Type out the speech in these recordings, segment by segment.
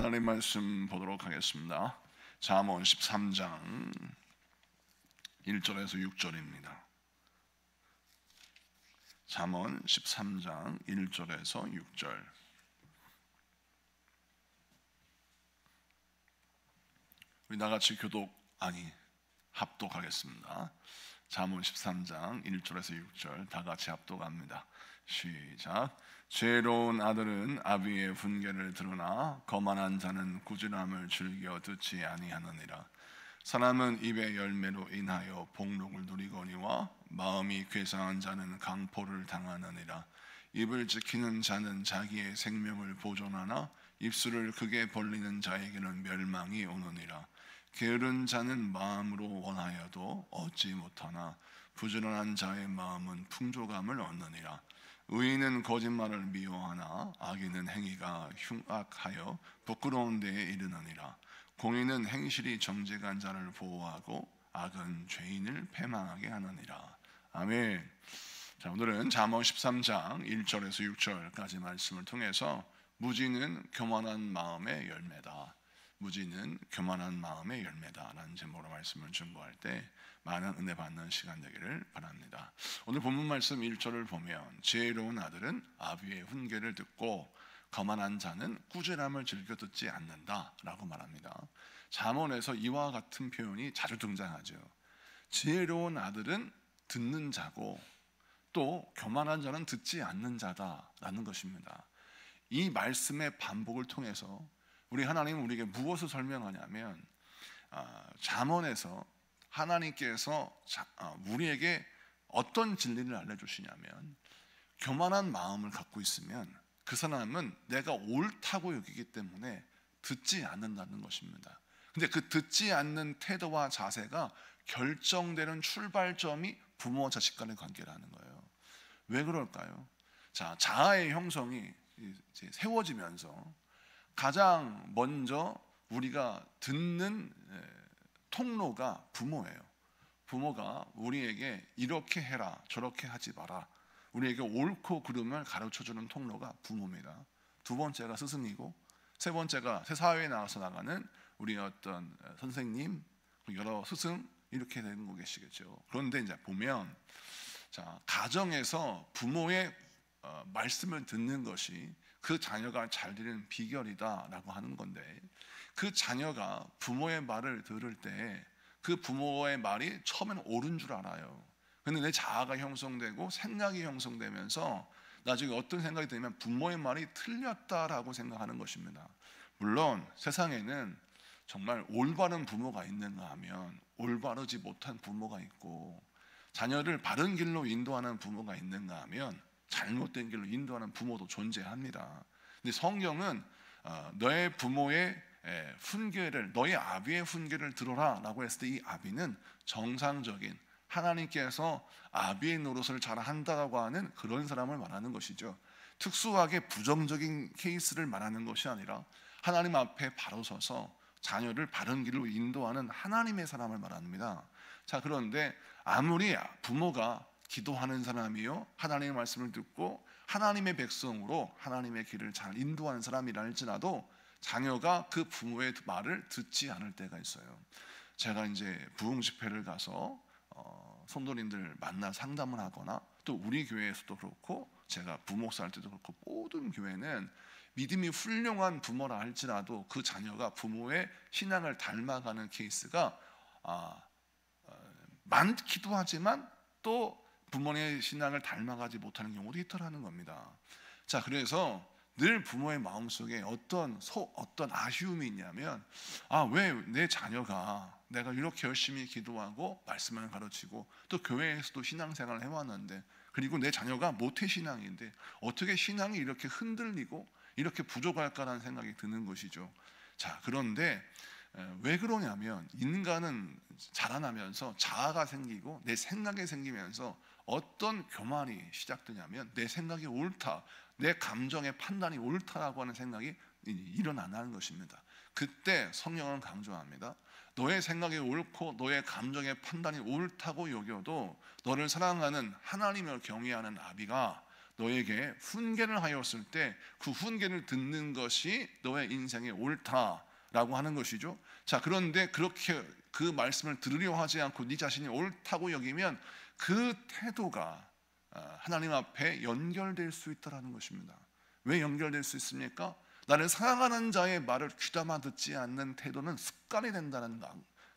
하나님 말씀 보도록 하겠습니다. 잠언 13장 1절에서 6절입니다. 잠언 13장 1절에서 6절. 우리 나같이 합독하겠습니다. 잠언 13장 1절에서 6절 다같이 합독합니다. 시작. 지혜로운 아들은 아비의 훈계를 들으나 거만한 자는 꾸지람을 즐겨 듣지 아니하느니라. 사람은 입의 열매로 인하여 복록을 누리거니와 마음이 괴상한 자는 강포를 당하느니라. 입을 지키는 자는 자기의 생명을 보존하나 입술을 크게 벌리는 자에게는 멸망이 오느니라. 게으른 자는 마음으로 원하여도 얻지 못하나 부지런한 자의 마음은 풍족함을 얻느니라. 의인은 거짓말을 미워하나 악인은 행위가 흉악하여 부끄러운 데에 이르느니라. 공의는 행실이 정직한 자를 보호하고 악은 죄인을 패망하게 하느니라. 아멘. 자, 오늘은 잠언 13장 1절에서 6절까지 말씀을 통해서 무지는 교만한 마음의 열매다. 무지는 교만한 마음의 열매다라는 제목으로 말씀을 증거할 때 많은 은혜 받는 시간 되기를 바랍니다. 오늘 본문 말씀 1절을 보면 지혜로운 아들은 아비의 훈계를 듣고 거만한 자는 꾸지람을 즐겨 듣지 않는다라고 말합니다. 잠언에서 이와 같은 표현이 자주 등장하죠. 지혜로운 아들은 듣는 자고 또 교만한 자는 듣지 않는 자다라는 것입니다. 이 말씀의 반복을 통해서 우리 하나님은 우리에게 무엇을 설명하냐면 잠언에서 하나님께서 우리에게 어떤 진리를 알려주시냐면 교만한 마음을 갖고 있으면 그 사람은 내가 옳다고 여기기 때문에 듣지 않는다는 것입니다. 근데 그 듣지 않는 태도와 자세가 결정되는 출발점이 부모와 자식 간의 관계라는 거예요. 왜 그럴까요? 자, 자아의 형성이 이제 세워지면서 가장 먼저 우리가 듣는 통로가 부모예요. 부모가 우리에게 이렇게 해라 저렇게 하지 마라, 우리에게 옳고 그름을 가르쳐주는 통로가 부모입니다. 두 번째가 스승이고 세 번째가 새 사회에 나가는 우리 어떤 선생님, 여러 스승 이렇게 되는 거 계시겠죠. 그런데 이제 보면 자, 가정에서 부모의 말씀을 듣는 것이 그 자녀가 잘 되는 비결이다라고 하는 건데, 그 자녀가 부모의 말을 들을 때 그 부모의 말이 처음에는 옳은 줄 알아요. 근데 내 자아가 형성되고 생각이 형성되면서 나중에 어떤 생각이 들면 부모의 말이 틀렸다라고 생각하는 것입니다. 물론 세상에는 정말 올바른 부모가 있는가 하면 올바르지 못한 부모가 있고, 자녀를 바른 길로 인도하는 부모가 있는가 하면 잘못된 길로 인도하는 부모도 존재합니다. 근데 성경은 너의 부모의 훈계를, 너의 아비의 훈계를 들어라 라고 했을 때 이 아비는 정상적인 하나님께서 아비의 노릇을 잘 한다고 하는 그런 사람을 말하는 것이죠. 특수하게 부정적인 케이스를 말하는 것이 아니라 하나님 앞에 바로 서서 자녀를 바른 길로 인도하는 하나님의 사람을 말합니다. 자, 그런데 아무리 부모가 기도하는 사람이요 하나님의 말씀을 듣고 하나님의 백성으로 하나님의 길을 잘 인도하는 사람이라 할지라도 자녀가 그 부모의 말을 듣지 않을 때가 있어요. 제가 이제 부흥 집회를 가서 성도님들 만나 상담을 하거나 또 우리 교회에서도 그렇고 제가 부목사 할 때도 그렇고 모든 교회는 믿음이 훌륭한 부모라 할지라도 그 자녀가 부모의 신앙을 닮아가는 케이스가 많기도 하지만 또 부모의 신앙을 닮아가지 못하는 경우도 있더라는 겁니다. 자, 그래서 늘 부모의 마음속에 어떤 아쉬움이 있냐면 왜 내 자녀가 내가 이렇게 열심히 기도하고 말씀을 가르치고 또 교회에서도 신앙생활을 해왔는데, 그리고 내 자녀가 모태신앙인데 어떻게 신앙이 이렇게 흔들리고 이렇게 부족할까라는 생각이 드는 것이죠. 자, 그런데 왜 그러냐면 인간은 자라나면서 자아가 생기고 내 생각이 생기면서 어떤 교만이 시작되냐면 내 생각이 옳다, 내 감정의 판단이 옳다라고 하는 생각이 일어나는 것입니다. 그때 성경은 강조합니다. 너의 생각이 옳고 너의 감정의 판단이 옳다고 여겨도 너를 사랑하는 하나님을 경외하는 아비가 너에게 훈계를 하였을 때 그 훈계를 듣는 것이 너의 인생의 옳다라고 하는 것이죠. 자, 그런데 그렇게 그 말씀을 들으려 하지 않고 네 자신이 옳다고 여기면 그 태도가 하나님 앞에 연결될 수 있다는 것입니다. 왜 연결될 수 있습니까? 나를 사랑하는 자의 말을 귀담아 듣지 않는 태도는 습관이 된다는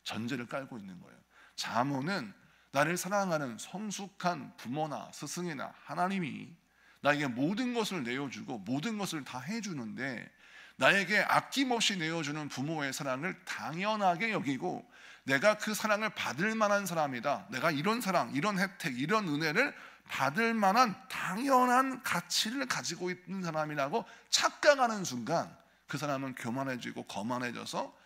전제를 깔고 있는 거예요. 잠언은 나를 사랑하는 성숙한 부모나 스승이나 하나님이 나에게 모든 것을 내어주고 모든 것을 다 해주는데, 나에게 아낌없이 내어주는 부모의 사랑을 당연하게 여기고 내가 그 사랑을 받을 만한 사람이다, 내가 이런 사랑, 이런 혜택, 이런 은혜를 받을 만한 당연한 가치를 가지고 있는 사람이라고 착각하는 순간 그 사람은 교만해지고 거만해져서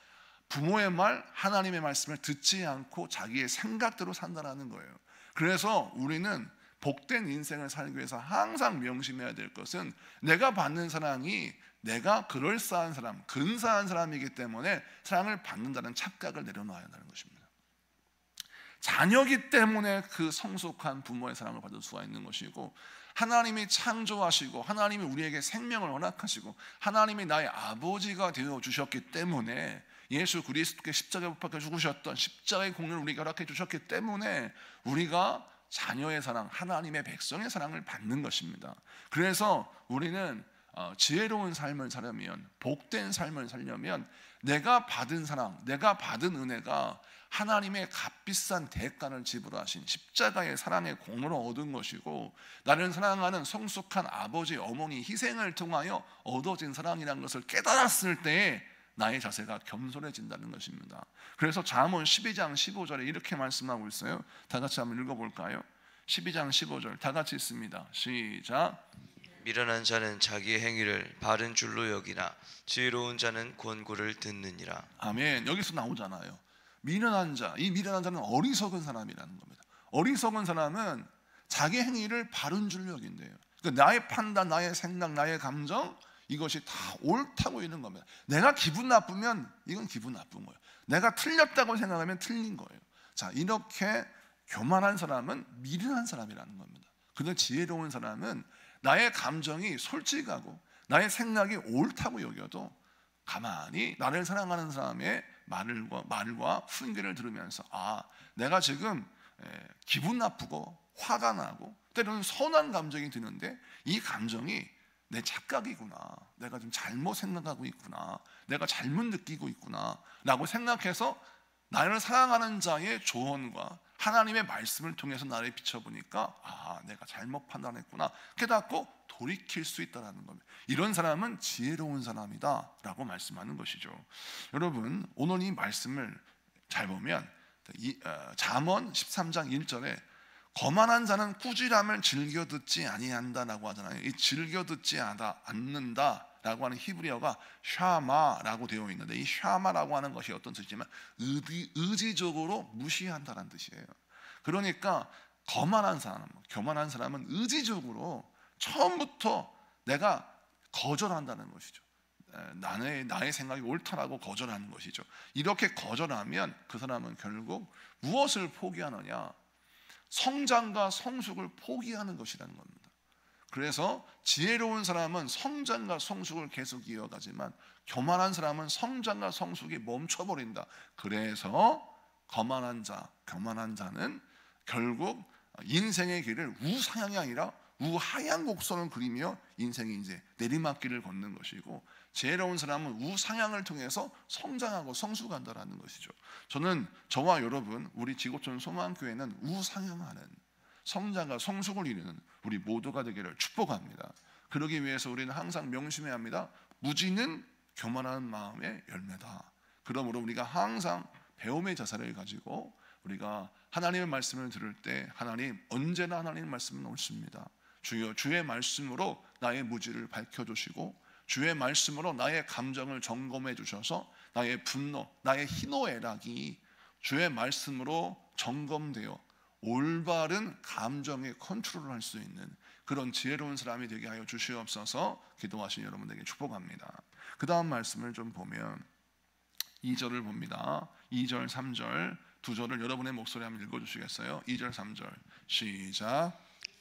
부모의 말, 하나님의 말씀을 듣지 않고 자기의 생각대로 산다는 거예요. 그래서 우리는 복된 인생을 살기 위해서 항상 명심해야 될 것은 내가 받는 사랑이 내가 그럴싸한 사람, 근사한 사람이기 때문에 사랑을 받는다는 착각을 내려놔야 한다는 것입니다. 자녀기 때문에 그 성숙한 부모의 사랑을 받을 수가 있는 것이고, 하나님이 창조하시고 하나님이 우리에게 생명을 허락하시고 하나님이 나의 아버지가 되어 주셨기 때문에, 예수 그리스도께 십자가에 못 박혀 죽으셨던 십자가의 공로를 우리에게 허락해 주셨기 때문에 우리가 자녀의 사랑, 하나님의 백성의 사랑을 받는 것입니다. 그래서 우리는 지혜로운 삶을 살려면, 복된 삶을 살려면 내가 받은 사랑, 내가 받은 은혜가 하나님의 값비싼 대가를 지불하신 십자가의 사랑의 공로로 얻은 것이고, 나를 사랑하는 성숙한 아버지, 어머니 희생을 통하여 얻어진 사랑이라는 것을 깨달았을 때에 나의 자세가 겸손해진다는 것입니다. 그래서 잠언 12장 15절에 이렇게 말씀하고 있어요. 다 같이 한번 읽어볼까요? 12장 15절 다 같이 읽습니다. 시작. 미련한 자는 자기의 행위를 바른 줄로 여기나 지혜로운 자는 권고를 듣느니라. 아멘. 여기서 나오잖아요. 미련한 자, 이 미련한 자는 어리석은 사람이라는 겁니다. 어리석은 사람은 자기 행위를 바른 줄로 여긴대요. 그러니까 나의 판단, 나의 생각, 나의 감정, 이것이 다 옳다고 있는 겁니다. 내가 기분 나쁘면 이건 기분 나쁜 거예요. 내가 틀렸다고 생각하면 틀린 거예요. 자, 이렇게 교만한 사람은 미련한 사람이라는 겁니다. 그런데 지혜로운 사람은 나의 감정이 솔직하고 나의 생각이 옳다고 여겨도 가만히 나를 사랑하는 사람의 말과 훈계를 들으면서, 내가 지금 기분 나쁘고 화가 나고 때로는 선한 감정이 드는데 이 감정이 내 착각이구나, 내가 좀 잘못 생각하고 있구나, 내가 잘못 느끼고 있구나 라고 생각해서 나를 사랑하는 자의 조언과 하나님의 말씀을 통해서 나를 비춰보니까 내가 잘못 판단했구나 깨닫고 돌이킬 수 있다는 겁니다. 이런 사람은 지혜로운 사람이다 라고 말씀하는 것이죠. 여러분, 오늘 이 말씀을 잘 보면 잠언 13장 1절에 거만한 자는 꾸지람을 즐겨 듣지 아니한다라고 하잖아요. 이 즐겨 듣지 않는다라고 하는 히브리어가 샤마라고 되어 있는데, 이 샤마라고 하는 것이 어떤 뜻이지만 의지적으로 무시한다는 뜻이에요. 그러니까 교만한 사람은 의지적으로 처음부터 내가 거절한다는 것이죠. 나의 생각이 옳다라고 거절하는 것이죠. 이렇게 거절하면 그 사람은 결국 무엇을 포기하느냐? 성장과 성숙을 포기하는 것이라는 겁니다. 그래서 지혜로운 사람은 성장과 성숙을 계속 이어가지만 교만한 사람은 성장과 성숙이 멈춰버린다. 그래서 교만한 자는 결국 인생의 길을 우상향이 아니라 우하향 곡선을 그리며 인생이 이제 내리막길을 걷는 것이고, 지혜로운 사람은 우상향을 통해서 성장하고 성숙한다라는 것이죠. 저는 저와 여러분, 우리 지구촌 소망교회는 우상향하는 성장과 성숙을 이루는 우리 모두가 되기를 축복합니다. 그러기 위해서 우리는 항상 명심해야 합니다. 무지는 교만한 마음의 열매다. 그러므로 우리가 항상 배움의 자세를 가지고 우리가 하나님의 말씀을 들을 때, 언제나 하나님의 말씀은 옳습니다. 주여, 주의 말씀으로 나의 무지를 밝혀주시고 주의 말씀으로 나의 감정을 점검해 주셔서 나의 분노, 나의 희노애락이 주의 말씀으로 점검되어 올바른 감정의 컨트롤을 할 수 있는 그런 지혜로운 사람이 되게 하여 주시옵소서. 기도하신 여러분에게 축복합니다. 그 다음 말씀을 좀 보면 2절을 봅니다. 2절, 3절 두 절을 여러분의 목소리 한번 읽어주시겠어요? 2절, 3절 시작.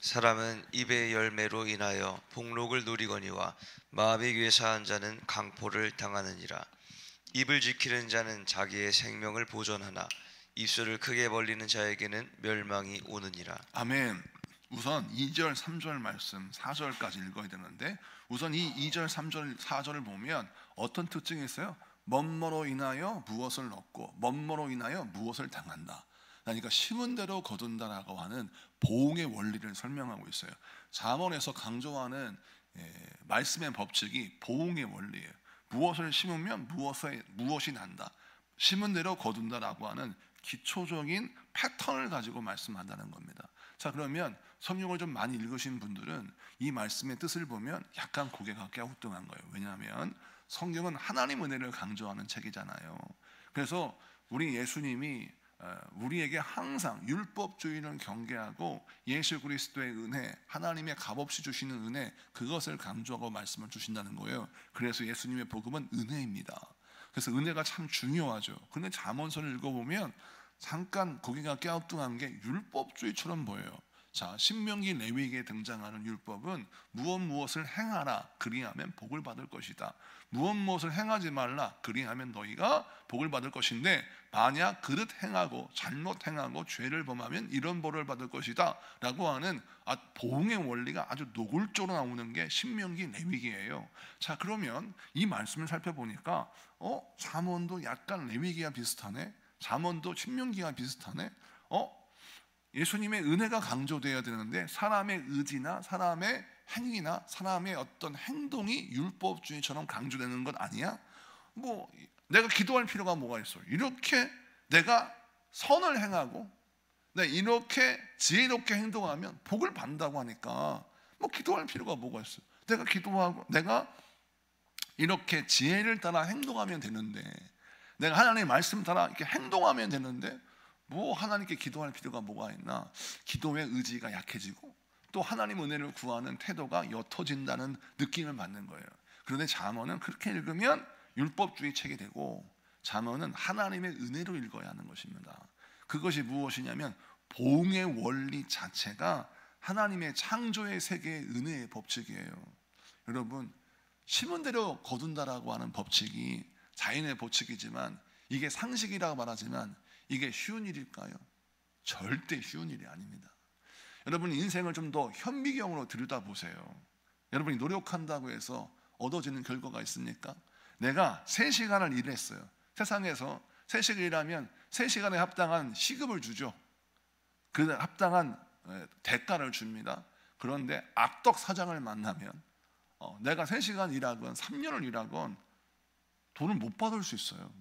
사람은 입의 열매로 인하여 복록을 누리거니와 마음이 괴사한 자는 강포를 당하느니라. 입을 지키는 자는 자기의 생명을 보존하나 입술을 크게 벌리는 자에게는 멸망이 오느니라. 아멘. 우선 2절, 3절 말씀 4절까지 읽어야 되는데, 우선 이 2절, 3절, 4절을 보면 어떤 특징이 있어요? 뭐뭐로 인하여 무엇을 얻고 뭐뭐로 인하여 무엇을 당한다. 그러니까 심은 대로 거둔다라고 하는 보응의 원리를 설명하고 있어요. 잠언에서 강조하는 말씀의 법칙이 보응의 원리예요. 무엇을 심으면 무엇이 난다. 심은 대로 거둔다라고 하는 기초적인 패턴을 가지고 말씀한다는 겁니다. 자, 그러면 성경을 좀 많이 읽으신 분들은 이 말씀의 뜻을 보면 약간 고개가 갸우뚱한 거예요. 왜냐하면 성경은 하나님 은혜를 강조하는 책이잖아요. 그래서 우리 예수님이 우리에게 항상 율법주의를 경계하고 예수 그리스도의 은혜, 하나님의 값없이 주시는 은혜, 그것을 강조하고 말씀을 주신다는 거예요. 그래서 예수님의 복음은 은혜입니다. 그래서 은혜가 참 중요하죠. 그런데 잠언서를 읽어보면 잠깐 고개가 갸우뚱한 게 율법주의처럼 보여요. 자, 신명기 레위기에 등장하는 율법은 무엇을 행하라 그리하면 복을 받을 것이다. 무엇을 행하지 말라 그리하면 너희가 복을 받을 것인데, 만약 그릇 행하고 잘못 행하고 죄를 범하면 이런 벌을 받을 것이다 라고 하는 보응의 원리가 아주 노골적으로 나오는 게 신명기 레위기예요. 자, 그러면 이 말씀을 살펴보니까 잠언도 약간 레위기와 비슷하네, 잠언도 신명기와 비슷하네. 예수님의 은혜가 강조되어야 되는데 사람의 의지나 사람의 행위나 사람의 어떤 행동이 율법주의처럼 강조되는 것 아니야? 뭐 내가 기도할 필요가 뭐가 있어? 이렇게 내가 선을 행하고 내가 이렇게 지혜롭게 행동하면 복을 받는다고 하니까 뭐 기도할 필요가 뭐가 있어? 내가 기도하고 내가 이렇게 지혜를 따라 행동하면 되는데, 내가 하나님의 말씀 따라 이렇게 행동하면 되는데 뭐 하나님께 기도할 필요가 뭐가 있나? 기도의 의지가 약해지고 또 하나님 은혜를 구하는 태도가 옅어진다는 느낌을 받는 거예요. 그런데 잠언은 그렇게 읽으면 율법주의 책이 되고, 잠언은 하나님의 은혜로 읽어야 하는 것입니다. 그것이 무엇이냐면 보응의 원리 자체가 하나님의 창조의 세계의 은혜의 법칙이에요. 여러분, 심은 대로 거둔다라고 하는 법칙이 자연의 법칙이지만, 이게 상식이라고 말하지만 이게 쉬운 일일까요? 절대 쉬운 일이 아닙니다. 여러분, 인생을 좀 더 현미경으로 들여다보세요. 여러분이 노력한다고 해서 얻어지는 결과가 있습니까? 내가 3시간을 일했어요. 세상에서 3시간 일하면 3시간에 합당한 시급을 주죠. 그 합당한 대가를 줍니다. 그런데 악덕 사장을 만나면 내가 3시간 일하건 3년을 일하건 돈을 못 받을 수 있어요.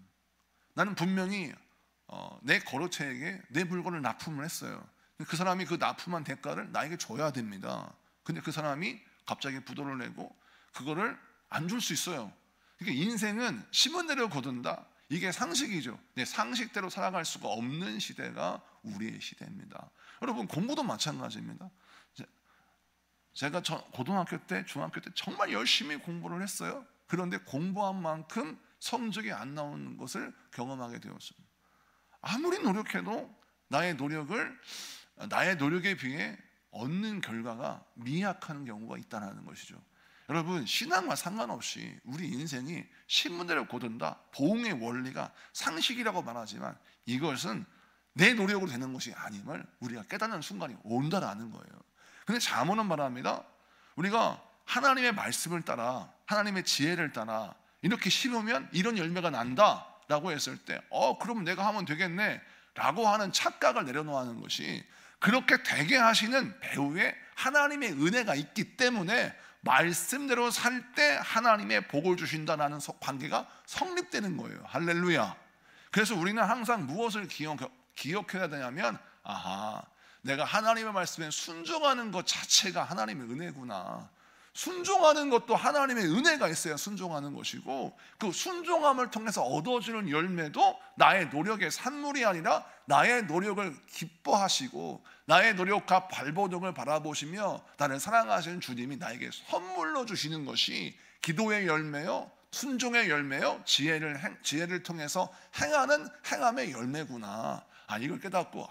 나는 분명히 내 거래처에게 내 물건을 납품을 했어요. 그 사람이 그 납품한 대가를 나에게 줘야 됩니다. 근데 그 사람이 갑자기 부도를 내고 그거를 안 줄 수 있어요. 그러니까 인생은 심은 대로 거둔다. 이게 상식이죠. 내 상식대로 살아갈 수가 없는 시대가 우리의 시대입니다. 여러분, 공부도 마찬가지입니다. 제가 고등학교 때, 중학교 때 정말 열심히 공부를 했어요. 그런데 공부한 만큼 성적이 안 나오는 것을 경험하게 되었습니다. 아무리 노력해도 나의 노력에 비해 얻는 결과가 미약한 경우가 있다는 것이죠. 여러분, 신앙과 상관없이 우리 인생이 신문대로 거둔다, 보응의 원리가 상식이라고 말하지만 이것은 내 노력으로 되는 것이 아님을 우리가 깨닫는 순간이 온다라는 거예요. 근데 잠언은 말합니다. 우리가 하나님의 말씀을 따라, 하나님의 지혜를 따라 이렇게 심으면 이런 열매가 난다 라고 했을 때 그럼 내가 하면 되겠네 라고 하는 착각을 내려놓는 것이, 그렇게 되게 하시는 배후에 하나님의 은혜가 있기 때문에 말씀대로 살 때 하나님의 복을 주신다라는 관계가 성립되는 거예요. 할렐루야. 그래서 우리는 항상 무엇을 기억해야 되냐면, 내가 하나님의 말씀에 순종하는 것 자체가 하나님의 은혜구나. 순종하는 것도 하나님의 은혜가 있어야 순종하는 것이고, 그 순종함을 통해서 얻어지는 열매도 나의 노력의 산물이 아니라 나의 노력을 기뻐하시고 나의 노력과 발버둥을 바라보시며 나를 사랑하시는 주님이 나에게 선물로 주시는 것이 기도의 열매요, 순종의 열매요, 지혜를 통해서 행함의 열매구나. 이걸 깨닫고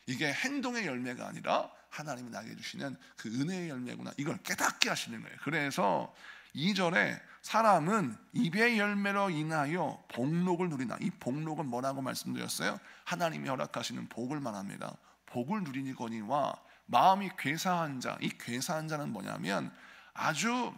이게 행동의 열매가 아니라 하나님이 나에게 주시는 그 은혜의 열매구나, 이걸 깨닫게 하시는 거예요. 그래서 2절에 사람은 입의 열매로 인하여 복록을 누리나, 이 복록은 뭐라고 말씀드렸어요? 하나님이 허락하시는 복을 말합니다. 복을 누리거니와 마음이 괴사한 자, 이 괴사한 자는 뭐냐면 아주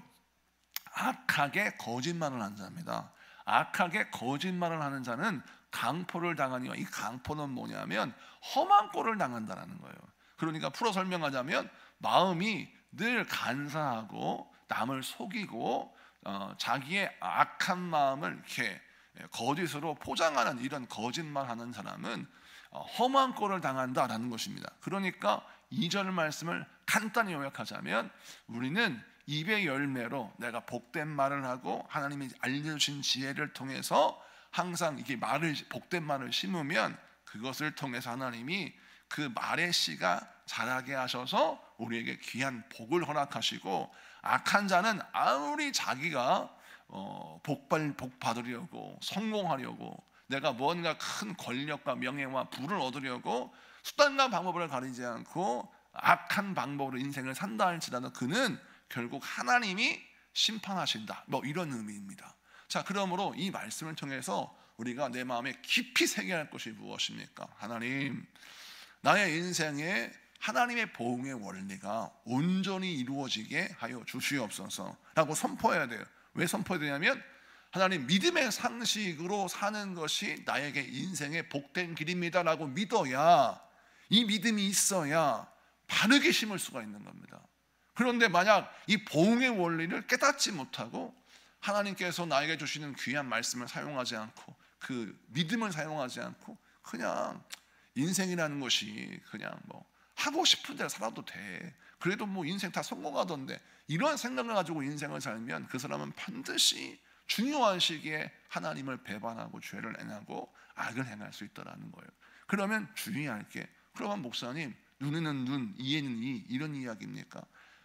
악하게 거짓말을 하는 자입니다. 악하게 거짓말을 하는 자는 강포를 당하니와, 이 강포는 뭐냐면 험한 꼴을 당한다라는 거예요. 그러니까 풀어 설명하자면 마음이 늘 간사하고 남을 속이고 자기의 악한 마음을 이렇게 거짓으로 포장하는 이런 거짓말하는 사람은 험한 꼴을 당한다라는 것입니다. 그러니까 2절 말씀을 간단히 요약하자면 우리는 입의 열매로 내가 복된 말을 하고 하나님이 알려주신 지혜를 통해서 항상 이게 복된 말을 심으면 그것을 통해서 하나님이 그 말의 씨가 자라게 하셔서 우리에게 귀한 복을 허락하시고, 악한 자는 아무리 자기가 복 받으려고 성공하려고 내가 뭔가 큰 권력과 명예와 부를 얻으려고 수단과 방법을 가리지 않고 악한 방법으로 인생을 산다 할지라도 그는 결국 하나님이 심판하신다, 뭐 이런 의미입니다. 자, 그러므로 이 말씀을 통해서 우리가 내 마음에 깊이 새겨야 할 것이 무엇입니까? 하나님, 나의 인생에 하나님의 보응의 원리가 온전히 이루어지게 하여 주시옵소서 라고 선포해야 돼요. 왜 선포해야 되냐면 하나님, 믿음의 상식으로 사는 것이 나에게 인생의 복된 길입니다 라고 믿어야, 이 믿음이 있어야 바르게 심을 수가 있는 겁니다. 그런데 만약 이 보응의 원리를 깨닫지 못하고 하나님께서 나에게 주시는 귀한 말씀을 사용하지 않고 그 믿음을 사용하지 않고 그냥 인생이라는 것이 그냥 뭐 하고 싶은 대로 살아도 돼, 그래도 뭐 인생 다 성공하던데, 이런 생각을 가지고 인생을 살면 그 사람은 반드시 중요한 시기에 하나님을 배반하고 죄를 행하고 악을 행할 수 있다라는 거예요. 그러면 주의할 게, 그러면 목사님 눈에는 눈, 이에는 이, 이런 이야기입니까?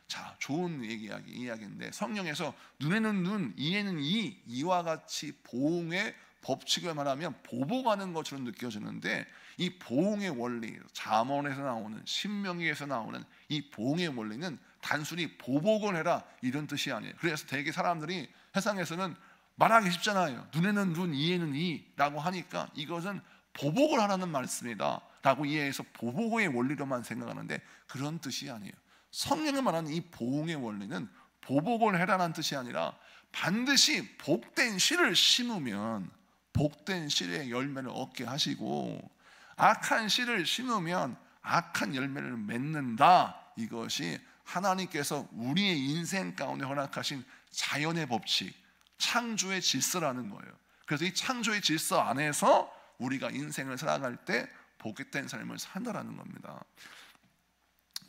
자, 좋은 이야기인데 성경에서 눈에는 눈, 이에는 이와 같이 보응의 법칙을 말하면 보복하는 것처럼 느껴지는데, 이 보응의 원리, 잠언에서 나오는, 신명기에서 나오는 이 보응의 원리는 단순히 보복을 해라 이런 뜻이 아니에요. 그래서 대개 사람들이 세상에서는 말하기 쉽잖아요. 눈에는 눈, 이에는 이라고 하니까 이것은 보복을 하라는 말씀이다 라고 이해해서 보복의 원리로만 생각하는데 그런 뜻이 아니에요. 성경이 말하는 이 보응의 원리는 보복을 해라는 뜻이 아니라 반드시 복된 씨를 심으면 복된 씨의 열매를 얻게 하시고, 악한 씨를 심으면 악한 열매를 맺는다, 이것이 하나님께서 우리의 인생 가운데 허락하신 자연의 법칙, 창조의 질서라는 거예요. 그래서 이 창조의 질서 안에서 우리가 인생을 살아갈 때 복된 삶을 산다라는 겁니다.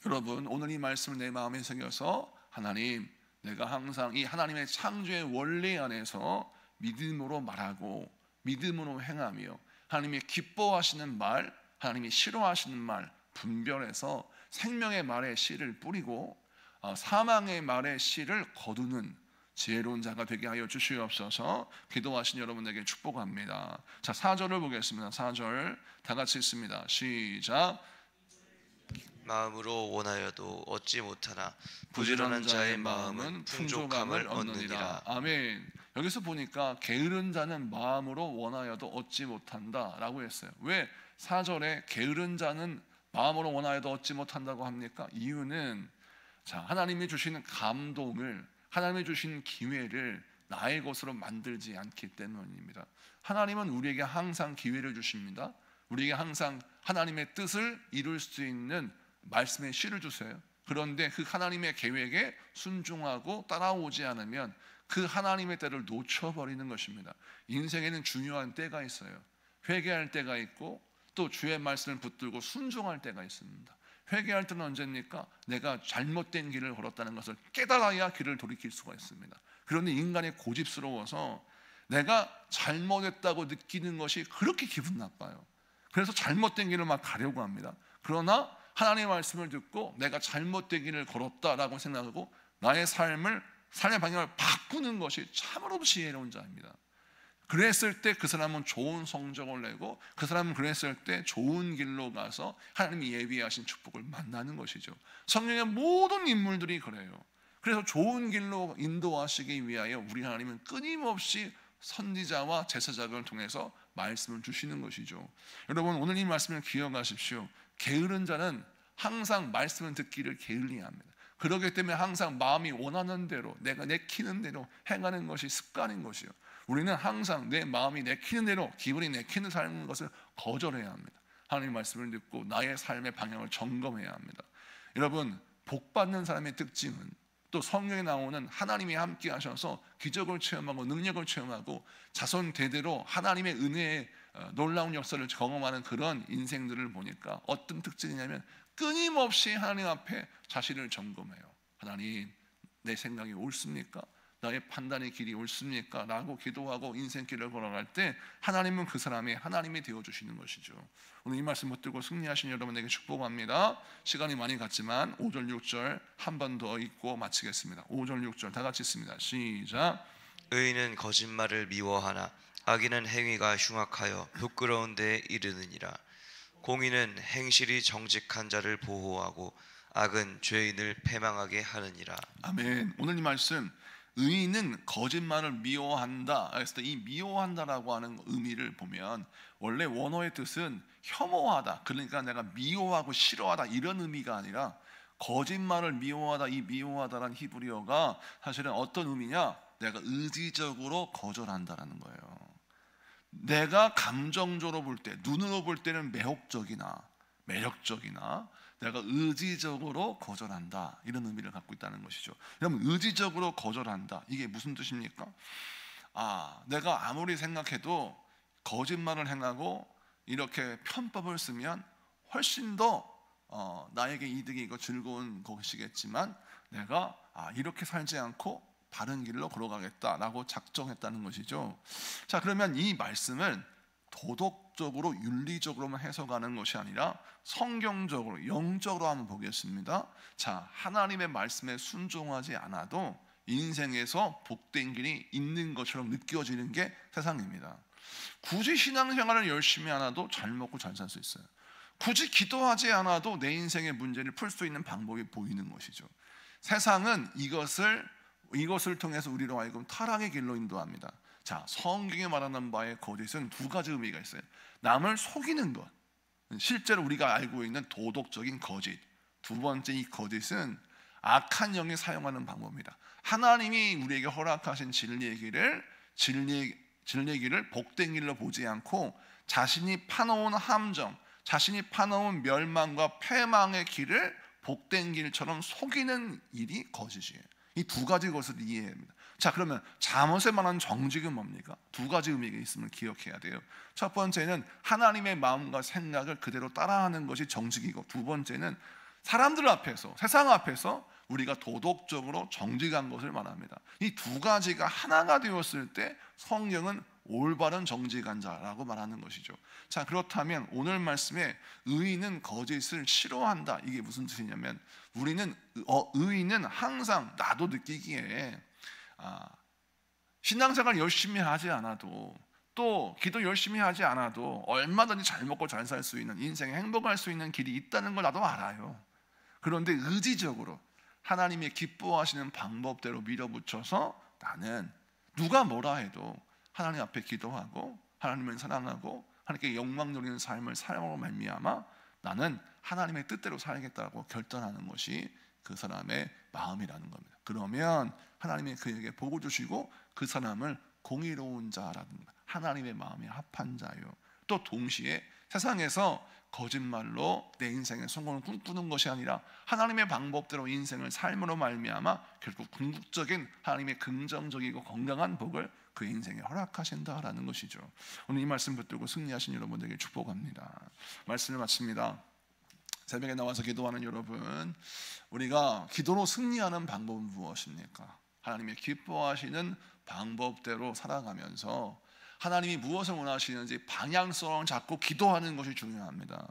여러분, 오늘 이 말씀을 내 마음에 새겨서 하나님, 내가 항상 이 하나님의 창조의 원리 안에서 믿음으로 말하고 믿음으로 행하며 하나님이 기뻐하시는 말, 하나님이 싫어하시는 말 분별해서 생명의 말에 씨를 뿌리고 사망의 말에 씨를 거두는 지혜로운 자가 되게 하여 주시옵소서. 기도하신 여러분에게 축복합니다. 자, 4절을 보겠습니다. 4절 다 같이 읽습니다. 시작. 마음으로 원하여도 얻지 못하나 부지런한 자의 마음은 풍족함을 얻느니라. 아멘. 여기서 보니까 게으른 자는 마음으로 원하여도 얻지 못한다 라고 했어요. 왜 4절에 게으른 자는 마음으로 원하여도 얻지 못한다고 합니까? 이유는 자, 하나님이 주시는 감동을, 하나님이 주신 기회를 나의 것으로 만들지 않기 때문입니다. 하나님은 우리에게 항상 기회를 주십니다. 우리에게 항상 하나님의 뜻을 이룰 수 있는 말씀의 씨를 주세요. 그런데 그 하나님의 계획에 순종하고 따라오지 않으면 그 하나님의 때를 놓쳐버리는 것입니다. 인생에는 중요한 때가 있어요. 회개할 때가 있고 또 주의 말씀을 붙들고 순종할 때가 있습니다. 회개할 때는 언제입니까? 내가 잘못된 길을 걸었다는 것을 깨달아야 길을 돌이킬 수가 있습니다. 그런데 인간이 고집스러워서 내가 잘못했다고 느끼는 것이 그렇게 기분 나빠요. 그래서 잘못된 길을 막 가려고 합니다. 그러나 하나님의 말씀을 듣고 내가 잘못된 길을 걸었다라고 생각하고 나의 삶의 방향을 바꾸는 것이 참으로 지혜로운 자입니다. 그랬을 때 그 사람은 좋은 성적을 내고 그 사람은 그랬을 때 좋은 길로 가서 하나님이 예비하신 축복을 만나는 것이죠. 성경의 모든 인물들이 그래요. 그래서 좋은 길로 인도하시기 위하여 우리 하나님은 끊임없이 선지자와 제사장을 통해서 말씀을 주시는 것이죠. 여러분, 오늘 이 말씀을 기억하십시오. 게으른 자는 항상 말씀을 듣기를 게을리해야 합니다. 그렇기 때문에 항상 마음이 원하는 대로 내가 내키는 대로 행하는 것이 습관인 것이요. 우리는 항상 내 마음이 내키는 대로 기분이 내키는 삶인 것을 거절해야 합니다. 하나님의 말씀을 듣고 나의 삶의 방향을 점검해야 합니다. 여러분, 복받는 사람의 특징은 또 성경에 나오는 하나님이 함께 하셔서 기적을 체험하고 능력을 체험하고 자손 대대로 하나님의 은혜의 놀라운 역사를 경험하는 그런 인생들을 보니까 어떤 특징이냐면 끊임없이 하나님 앞에 자신을 점검해요. 하나님, 내 생각이 옳습니까? 나의 판단의 길이 옳습니까? 라고 기도하고 인생길을 걸어갈 때 하나님은 그 사람이 하나님이 되어주시는 것이죠. 오늘 이 말씀 붙들고 승리하신 여러분에게 축복합니다. 시간이 많이 갔지만 5절 6절 한 번 더 읽고 마치겠습니다. 5절 6절 다 같이 읽습니다. 시작. 의인은 거짓말을 미워하나 악인은 행위가 흉악하여 부끄러운 데에 이르느니라. 공의는 행실이 정직한 자를 보호하고 악은 죄인을 패망하게 하느니라. 아멘. 오늘 이 말씀, 의인은 거짓말을 미워한다. 그래서 이 미워한다라고 하는 의미를 보면 원래 원어의 뜻은 혐오하다, 그러니까 내가 미워하고 싫어하다 이런 의미가 아니라 거짓말을 미워하다, 이 미워하다라는 히브리어가 사실은 어떤 의미냐? 내가 의지적으로 거절한다라는 거예요. 내가 감정적으로 볼 때, 눈으로 볼 때는 매력적이나 내가 의지적으로 거절한다, 이런 의미를 갖고 있다는 것이죠. 여러분, 의지적으로 거절한다, 이게 무슨 뜻입니까? 내가 아무리 생각해도 거짓말을 행하고 이렇게 편법을 쓰면 훨씬 더 나에게 이득이고 즐거운 것이겠지만 내가 이렇게 살지 않고 바른 길로 걸어가겠다라고 작정했다는 것이죠. 자, 그러면 이 말씀을 도덕적으로 윤리적으로만 해석하는 것이 아니라 성경적으로 영적으로 한번 보겠습니다. 자, 하나님의 말씀에 순종하지 않아도 인생에서 복된 길이 있는 것처럼 느껴지는 게 세상입니다. 굳이 신앙생활을 열심히 안 해도 잘 먹고 잘 살 수 있어요. 굳이 기도하지 않아도 내 인생의 문제를 풀 수 있는 방법이 보이는 것이죠. 세상은 이것을 통해서 우리로 하여금 타락의 길로 인도합니다. 자, 성경에 말하는 바의 거짓은 두 가지 의미가 있어요. 남을 속이는 것, 실제로 우리가 알고 있는 도덕적인 거짓. 두 번째, 이 거짓은 악한 영이 사용하는 방법입니다. 하나님이 우리에게 허락하신 진리의 길을 복된 길로 보지 않고 자신이 파놓은 함정, 자신이 파놓은 멸망과 패망의 길을 복된 길처럼 속이는 일이 거짓이에요. 이 두 가지 것을 이해해야 합니다. 자, 그러면 잠언에 말하는 정직은 뭡니까? 두 가지 의미가 있음을 기억해야 돼요. 첫 번째는 하나님의 마음과 생각을 그대로 따라하는 것이 정직이고, 두 번째는 사람들 앞에서, 세상 앞에서 우리가 도덕적으로 정직한 것을 말합니다. 이 두 가지가 하나가 되었을 때 성경은 올바른 정직한 자라고 말하는 것이죠. 자, 그렇다면 오늘 말씀에 의인은 거짓을 싫어한다, 이게 무슨 뜻이냐면 의인은 항상 나도 느끼기에 신앙생활 열심히 하지 않아도, 또 기도 열심히 하지 않아도 얼마든지 잘 먹고 잘 살 수 있는, 인생에 행복할 수 있는 길이 있다는 걸 나도 알아요. 그런데 의지적으로 하나님이 기뻐하시는 방법대로 밀어붙여서 나는 누가 뭐라 해도 하나님 앞에 기도하고 하나님을 사랑하고 하나님께 영광 누리는 삶을 살아가고 말미암아 나는 하나님의 뜻대로 살겠다고 결단하는 것이 그 사람의 마음이라는 겁니다. 그러면 하나님이 그에게 복을 주시고 그 사람을 공의로운 자라든가 하나님의 마음에 합한 자요. 또 동시에 세상에서 거짓말로 내 인생의 성공을 꿈꾸는 것이 아니라 하나님의 방법대로 인생을 삶으로 말미암아 결국 궁극적인 하나님의 긍정적이고 건강한 복을 그 인생에 허락하신다라는 것이죠. 오늘 이 말씀 붙들고 승리하신 여러분들에게 축복합니다. 말씀을 마칩니다. 새벽에 나와서 기도하는 여러분, 우리가 기도로 승리하는 방법은 무엇입니까? 하나님의 기뻐하시는 방법대로 살아가면서 하나님이 무엇을 원하시는지 방향성을 잡고 기도하는 것이 중요합니다.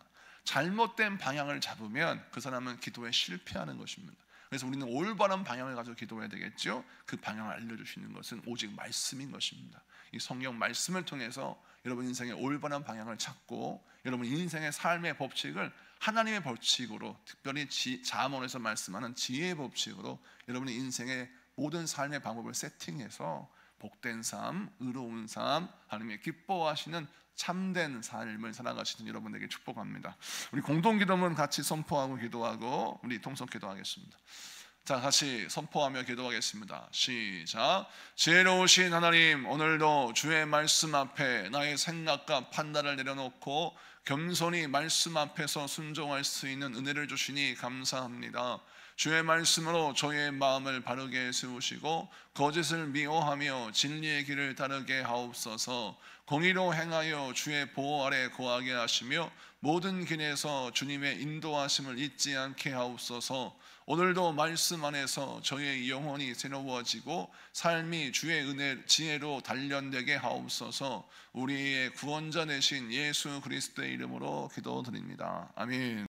잘못된 방향을 잡으면 그 사람은 기도에 실패하는 것입니다. 그래서 우리는 올바른 방향을 가지고 기도해야 되겠죠. 그 방향을 알려주시는 것은 오직 말씀인 것입니다. 이 성경 말씀을 통해서 여러분 인생의 올바른 방향을 찾고 여러분 인생의 삶의 법칙을 하나님의 법칙으로, 특별히 잠언에서 말씀하는 지혜의 법칙으로 여러분의 인생의 모든 삶의 방법을 세팅해서 복된 삶, 의로운 삶, 하나님의 기뻐하시는 참된 삶을 살아가시는 여러분에게 축복합니다. 우리 공동기도문 같이 선포하고 기도하고 우리 통성 기도하겠습니다. 자, 같이 선포하며 기도하겠습니다. 시작. 지혜로우신 하나님, 오늘도 주의 말씀 앞에 나의 생각과 판단을 내려놓고 겸손히 말씀 앞에서 순종할 수 있는 은혜를 주시니 감사합니다. 주의 말씀으로 저의 마음을 바르게 세우시고 거짓을 미워하며 진리의 길을 따르게 하옵소서. 공의로 행하여 주의 보호 아래 거하게 하시며 모든 길에서 주님의 인도하심을 잊지 않게 하옵소서. 오늘도 말씀 안에서 저의 영혼이 새로워지고 삶이 주의 은혜 지혜로 단련되게 하옵소서. 우리의 구원자 되신 예수 그리스도의 이름으로 기도드립니다. 아멘.